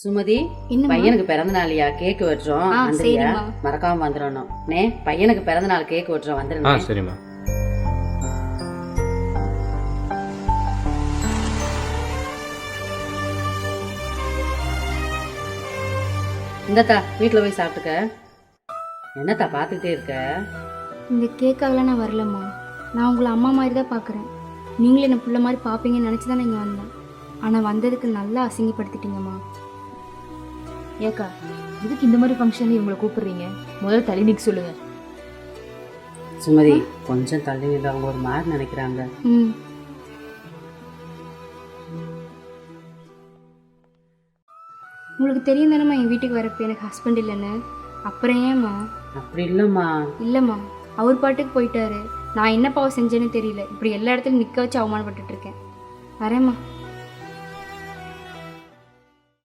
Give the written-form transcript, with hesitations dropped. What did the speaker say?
சுமதி, பையனுக்கு பிறந்த நாளையா, கேக் வெட்டுறோம், வந்துறியா? மறக்காம வந்துடணும். பையனுக்கு பிறந்த நாள் கேக் வெட்டுறோம், வந்துருங்க. சரிம்மா. இந்தத்தா வீட்டுல போய் சாப்பிட்டுக்க. என்னத்தா பாத்துக்கிட்டே இருக்க? இந்த கேக்காகலாம் நான் வரலம்மா. நான் உங்களை அம்மா மாதிரி தான் பார்க்குறேன். நீங்களும் என்னை பிள்ளை மாதிரி பார்ப்பீங்கன்னு நினச்சி தான் இங்கே வந்தேன். ஆனால் வந்ததுக்கு நல்லா அசிங்கப்படுத்திட்டீங்கம்மா. ஏக்கா, இதுக்கு இந்த மாதிரி ஃபங்க்ஷன்ல இவங்களை கூப்பிடுறீங்க? முதல்ல தள்ளி நிற்க சொல்லுங்க. சுமதி, கொஞ்சம் தள்ளி நின்று அவங்க ஒரு மாதிரி நினைக்கிறாங்க. உங்களுக்கு தெரியும் தானேம்மா என் வீட்டுக்கு வரப்போ எனக்கு ஹஸ்பண்ட் இல்லைன்னு. அப்புறம் ஏம்மா? அப்படி இல்லைம்மா. இல்லைம்மா, அவர் பாட்டுக்கு போயிட்டாரு. நான் என்ன பாவம் செஞ்சேன்னு தெரியல. இப்படி எல்லா இடத்துலையும் நிற்க வச்சு அவமானப்பட்டுட்டு இருக்கேன். வரேம்மா.